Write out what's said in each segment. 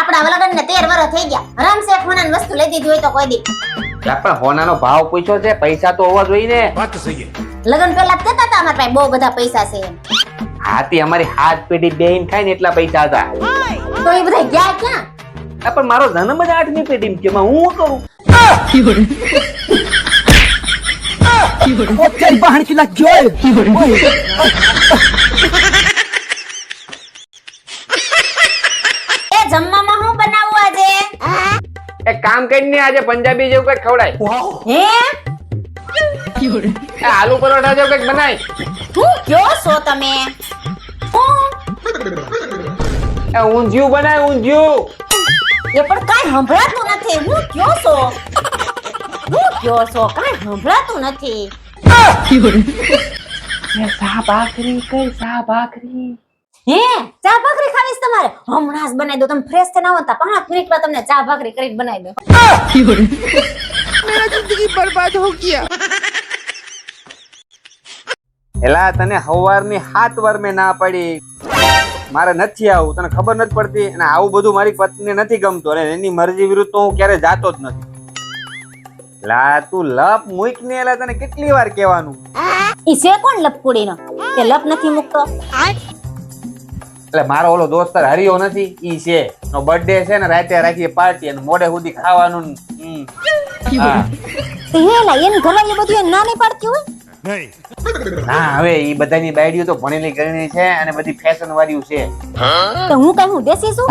આપડા લગન ને 13 વર્ષ થઈ ગયા. હરામશેખ હોનાની વસ્તુ લઈ દીધી હોય તો કોઈ દી. પણ હોનાનો ભાવ પૂછ્યો છે, પૈસા તો હોવા જોઈએ ને. વાત તો સહી છે. લગન પહેલા જ કહેતા હતા અમારા પાસે બહુ બધા પૈસા છે એમ. હાથી અમારી હાથ પેઢી બેહીન ખાય ને એટલા પૈસા હતા. તો એ બધા ગયા ક્યાં? પણ મારો જન્મ જ 8મી પેઢીમાં છે, હું કરું? એ જમવામાં શું બનાવવું આજે? એક કામ કરીને આજે પંજાબી જેવું કઈક ખવડાય. હે? આલુ પરોઠા જેવું કઈક બનાય. શું કયો છો તમે? ઊંધિયું બનાય, ઊંધિયું. એ પણ કાઈ સંભળાતું નથી. હું કયો છો? કાઈ સંભળાતું નથી. સા ભાખરી કઈ સા ભાખરી. હે ચા ભાખરી ખાવીશ તમારે? હમણાં જ બનાવી દો. તમે ફ્રેશ થઈને આવો તો 5 મિનિટમાં તમને ચા ભાખરી કરીને બનાવી દો. मेरा जिंदगी बर्बाद हो गया. એલા તને હવારની 7 વાર મેં ના પડી, મારે નથી આવું. તને ખબર નથી પડતી? અને આવું બધું મારી પત્નીને નથી ગમતું, અને એની મરજી વિરુદ્ધ તો હું ક્યારે જાતો જ નથી. લા તું લપ મૂક ને. એલા તને કેટલી વાર કહેવાનું? ઈ છે કોણ લપકુડીનો? તે લપ નથી મૂકતો. એટલે મારો ઓલો દોસ્ત હરિયો નથી, ઈ છે. નો બર્થડે છે ને, રાતે રાખીએ પાર્ટી અને મોડે સુધી ખાવાનું. હા. તે હેલા એન ઘરવાળી બધું એને ના નહીં પાડતી હોય? नहीं. ના હવે ઈ બધાની બાયડીઓ તો ભણેલી ગણેલી છે અને બધી ફેશન વાળીઓ છે. તો હું દેશી છું?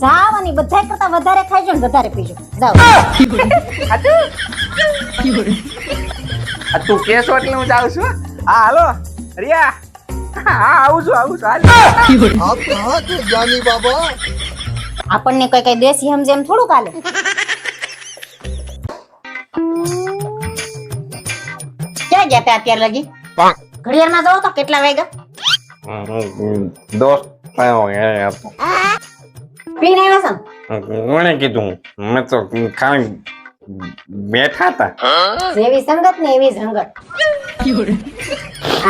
જાવાની બધાય કરતા વધારે ખાઈજો ને વધારે પીજો. જાવ. આ તું કેસો એટલે હું જાઉં છું. હા હાલો રિયા. હા આવું છું હાલ. आप कहाँ थे जानी बाबा? આપણને કોઈ કઈ દેશી સમજે એમ થોડું કાલે. ક્યાં ગયા તા અત્યારે લગી? ઘડિયાળમાં જાઓ તો કેટલા વાગ્યા? દોસ્ત આવ્યો યાર. પીને આવ્યા છો? કોણે કીધું? મેં તો ખાલી બેઠા હતા. જેવી સંગત ને એવી સંગત.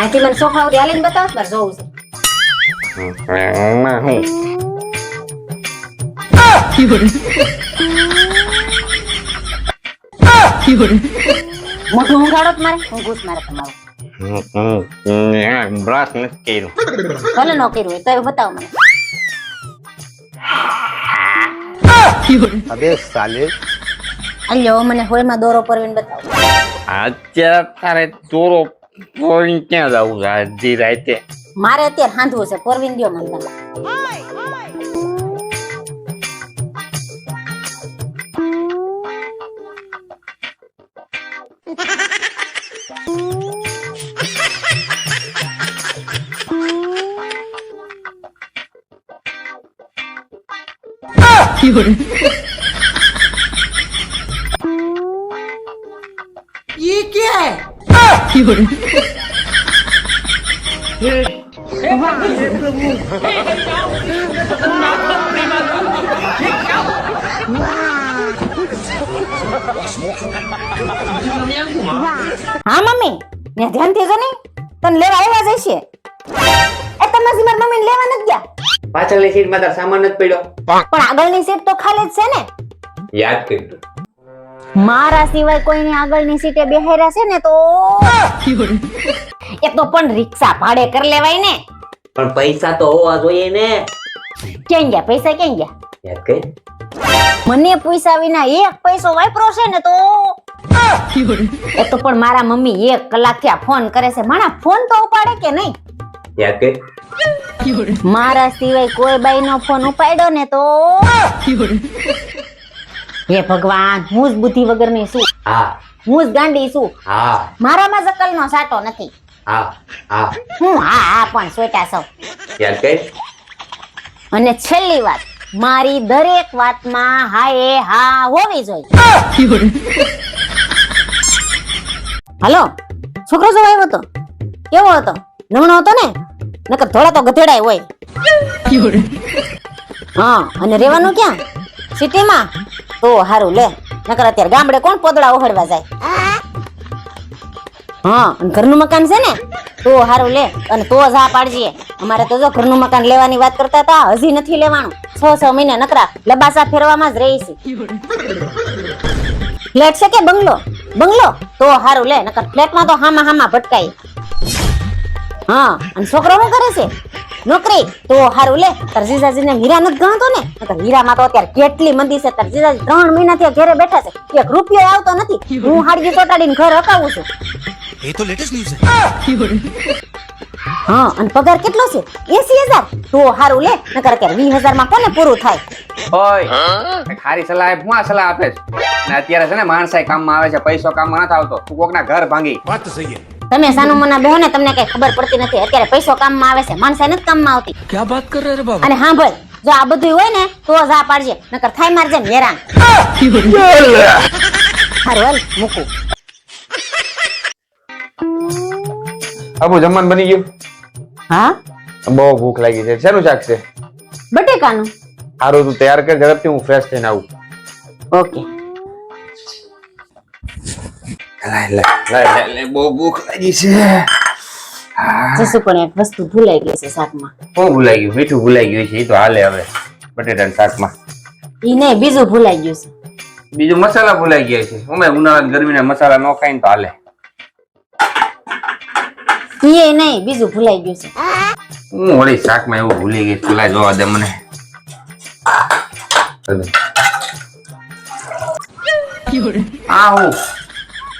આથી મને સોફા ઉપર હાલીને બતાવો પર જોઉં છે. મોઢું ઊંઘાડો જ મારે, ઊંઘું જ મારે તમારું. બ્રશ નથી કર્યું. ભલે ન કર્યું હોય તો એ બતાવો મને. अबे साले. અલ્યો મને હોળમાં દોરો પરવીને બતાવો. અત્યારે તારે ચોરો પોઈન્ટ ક્યાં જવું છે આજી રાતે? મારે અત્યારે હાંધવું છે, પરવીને દ્યો મને તમે. ये क्या है? હા મમ્મી, ને ધ્યાનથી જો ને તને લેવા આવ્યા જશે. એ તમે મારી મમ્મીને લેવા નથી ગયા? પાછળની સીટમાં તાર સામાન નથી પડ્યો? પણ આગળની સીટ તો ખાલી જ છે ને. યાદ કરજો. મારા સિવાય કોઈની આગળની સીટે બેહાર્યા છે ને તો એ તો પણ રિક્ષા ભાડે કરી લેવાય ને. પણ પૈસા તો હોવા જોઈએ ને. ક્યાં ગયા પૈસા? ક્યાં ગયા? યાદ કર. મને પૈસા વિના એક પૈસો વાપરો છે ને તો એ તો પણ મારા મમ્મી 1 કલાકથી આ ફોન કરે છે. મારા ફોન તો ઉપાડે કે નહીં? યાદ કર. મારા સિવાય કોઈ બાઈનો ફોન ઉપાડ્યો ને તો હે ભગવાન, હું જ બુદ્ધિ વગરની છું. હા હું જ ગાંડી છું. હા મારામાં જકલનો સાટો નથી. હા હા હું હા પણ સોટા સૌ. યાદ કર. અને છેલ્લી વાત, મારી દરેક વાતમાં હા એ હા હોવી જોઈએ. હાલો, છોકરો જો આવ્યો હતો? કેવો હતો? નમણો હતો ને? નકર થોડા તો ગધેડાય હોય. હા, અને રહેવાનું ક્યાં? સિટીમાં? તો હારું લે, નકર અત્યારે ગામડે કોણ પોદળા ઓહળવા જાય? હા, અને ઘરનું મકાન છે ને? તો હારું લે, અને તો જ હા પાડજે. અમારે તો જો ઘરનું મકાન લેવાની વાત કરતા હતા, હજી નથી લેવાનું. છ મહિને નકરા લબાસા ફેરવામાં જ રહી છે. ફ્લેટ છે કે બંગલો? બંગલો તો હારું લે, નકર ફ્લેટમાં તો હામા હામા ભટકાય. હા, અને છોકરો શું કરે છે? નોકરી તો હારું લે. તાર જીજાજીને હીરા નથી ગણતો ને? નકર હીરામાં તો અત્યારે કેટલી મંદી છે. તાર જીજાજી 3 મહિનાથી ઘરે બેઠા છે, એક રૂપિયો આવતો નથી. હું હાડગી ચોટાડીને ઘર હકાવું છું. ये तो लेटेस्ट न्यूज़ है. હા, અને પગાર કેટલો છે? 80,000 તો હારું લે, નકર અત્યારે 20,000 માં કોને પૂરું થાય? ઓય ખારી સલાહ હું આ સલાહ આપે છે ને અત્યારે છે ને માણસાઈ કામમાં આવે છે, પૈસો કામમાં નથી આવતો. તું કોકના ઘર ભાંગી. बात तो सही है. તમે સાનું મના બેહો ને, તમને કઈ ખબર પડતી નથી. અત્યારે પૈસો કામમાં આવે છે, માણસાઈ નથી કામમાં આવતી. क्या बात कर रहे रे बाबा? અને હા ભાઈ, જો આ બધું હોય ને તો જ આ પાડજે, નકર થાય મારજે ને હેરાન. હારું હાલ મૂકું. અબુ જમવાનું બની ગયું? હા, બહુ ભૂખ લાગી છે. શેનું શાક છે? બટેકાનું. સારું, તું તૈયાર કર ઝડપથી, હું ફ્રેશ થઈને આવું. ઓકે. બહુ ભૂખ લાગી છે. જસુ પણ એક વસ્તુ ભૂલાઈ ગઈ છે શાકમાં. શું ભૂલાઈ ગયું? મીઠું ભૂલાઈ ગયું છે. એ તો હાલે હવે બટેટાના શાકમાં. ઈ નહીં, બીજું ભૂલાઈ ગયું છે. બીજું મસાલા ભૂલાઈ ગયા છે. અમે ઉનાળાની ગરમીના મસાલા ન ખાઈને તો હાલે. ઈ નહીં, બીજું ભૂલાઈ ગયું છે. હું વળી શાકમાં એવું ભૂલી ગઈ. પેલા જોવા દે મને. આ હું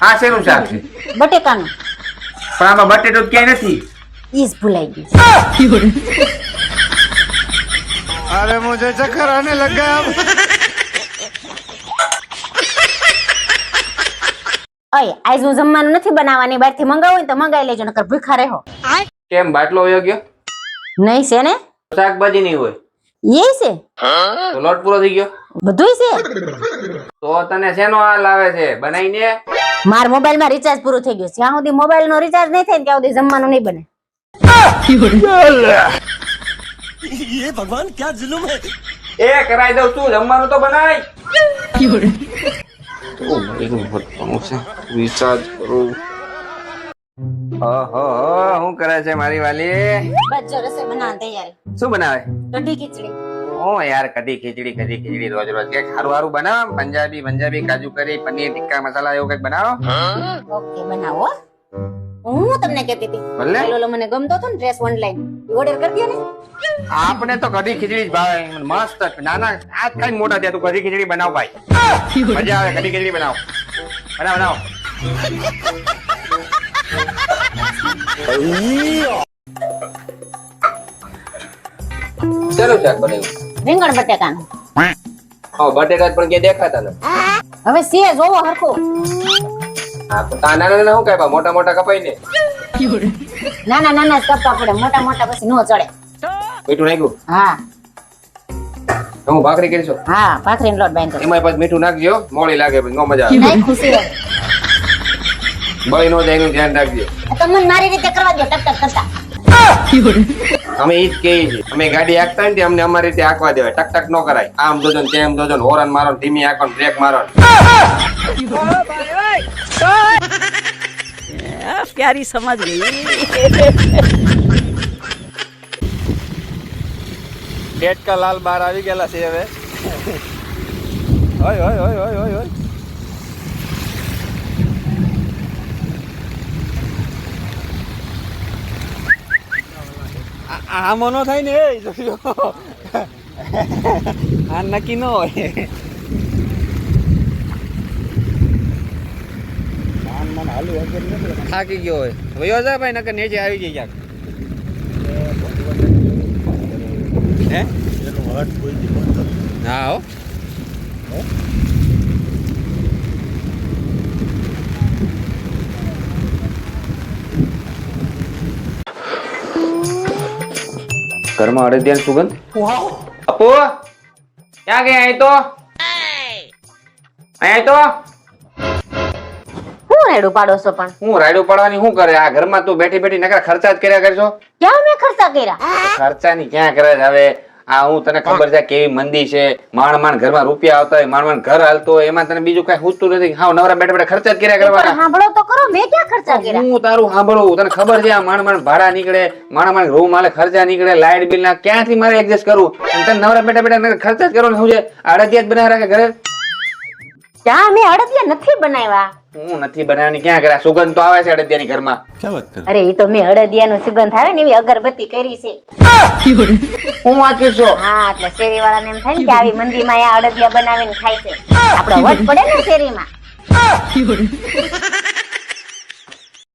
આ શેનું શાક છે? બટેકાનું. પણ આમાં બટેટો જ ક્યાંય નથી. ઈ જ ભૂલાઈ ગયું છે. अरे मुझे चक्कर आने लग गया अब. અય આજ હું જમવાનું નથી બનાવવાની, બહારથી મંગાવું હોય તો મંગાવી લેજો, નકર ભૂખા રહો. કેમ બાટલો વયો ગયો? નહીં છે ને? શાકભાજી નહીં હોય એ છે, તો લોટ પૂરો થઈ ગયો. બધુંય છે. તો તને શેનો હાલ આવે છે? બનાવીને માર મોબાઈલમાં રિચાર્જ પૂરું થઈ ગયું. જ્યાં સુધી મોબાઈલનો રિચાર્જ નહીં થાય ને ત્યાં સુધી જમવાનું નહીં બને. ये भगवान क्या जुल्म है. એ કરાઈ દઉં છું. જમવાનું તો બનાય. રિચાર્જ કરું. ઓહો, શું કરે છે મારી વાલી? બસ જો રસોઈ બનાવવાની તૈયારી. શું બનાવે? કઢી ખીચડી. ઓ યાર, કઢી ખીચડી રોજ રોજ કે સારું સારું બનાવ. પંજાબી કાજુ કરી, પનીર ટિક્કા મસાલા એવું કઈક બનાવો. ઓકે, બનાવો. હું તમને કહેતી હતી, ભલે. ઓલો મને ગમતો હતો ને ડ્રેસ ઓનલાઈન, ઓર્ડર કરી દે ને. આપણે તો કઢી ખીચડી જ ભાવે. મસ્ત. નાના આજ કઈ મોટા થયા. તું કઢી ખીચડી બનાવ ભાઈ. મજા આવે. કઢી ખીચડી બનાવ. બનાવ. ચલો શાક બનાવ્યું. રીંગણ બટેકાનું. બટેટા પણ ક્યાં દેખાતા નથી. હવે સે જોવો હરખો. હા, તો નાના શું કાપ્યા? મોટા કપાઈ ને. નાના નાના જ કાપવા પડે, મોટા મોટા પછી નો ચડે. મીઠું નાખ્યું? હા હું ભાખરી કરીશું. હા, ભાખરીનો લોટ બાંધો. એમાં પછી મીઠું નાખજો. મોળી લાગે પછી નો મજા આવે. નહીં, ખુશી હોય. બળી નો જાય એનું ધ્યાન રાખજો. તમને મારી રીતે કરવા દો, ટક ટક કરતા. અમે ઈ જ કહીએ છીએ. અમે ગાડી હાંકતા હોય ને તે અમને અમારી રીતે હાંકવા દેવાય. ટક ટક નો કરાય. આમ જોજો ને તેમ જોજો ને, હોરન મારો ને, ધીમી હાંકો ને, બ્રેક મારો ને. प्यारी समझ गई. गेट का लाल बार આવી ગયેલા છે હવે. ઓય. આ મનો થાય ને. એ જોજો. આ નક્કી ન હોય. થાકી ગયો હોય વયો જા ભાઈ, નકર નીચે આવી જાય ક્યાંક. હે? હા હો. ઘરમાં અડદિયાની સુગંધ. અપુ ક્યાં ગયા? અહીં તો હું રેડું પાડો છો પણ? હું રાયડું પડવાની શું કરે? આ ઘરમાં તું બેઠી બેઠી નકરા ખર્ચા જ કર્યા કરશો. ક્યાં મેં ખર્ચા કર્યા? ખર્ચાની ક્યાં કરે છે હવે? આ હું તને ખબર છે કેવી મંદી છે, માંડ ઘરમાં રૂપિયા આવતા હોય, માંડ ઘર હાલતો હોય, એમાં તને બીજું કઈ હુજતું નથી. હા, નવરા બેઠા બેઠા ખર્ચા જ કર્યા પણ કરવાના. સાંભળો તો કરો, મેં ક્યાં ખર્ચા કર્યા? હું તારું સાંભળું, તને ખબર છે આ માંડ ભાડા નીકળે, માંડ રૂમ હાલે ખર્ચા નીકળે, લાઇટ બિલ ના ક્યાંથી મારે એડજસ્ટ કરવું? અને તને નવરા બેઠા બેઠા ખર્ચા જ કરવાનો શું છે? અડદિયા જ બનાવી રાખે ઘરે. ચા મેં અડદિયા નથી બનાવ્યા. હું નથી બનાવવાની ક્યાં કર્યા? સુગંધ તો આવે છે અડદિયાની ઘરમાં. અરે એ તો મેં અડદિયાનો સુગંધ આવે ને એવી અગરબત્તી કરી છે. હું વાંચું છું. હા, એટલે શેરી વાળાને એમ થાય ને કે આવી મંદીમાં આ અડદિયા બનાવીને ખાય છે. આપણો વટ પડે ને શેરીમાં.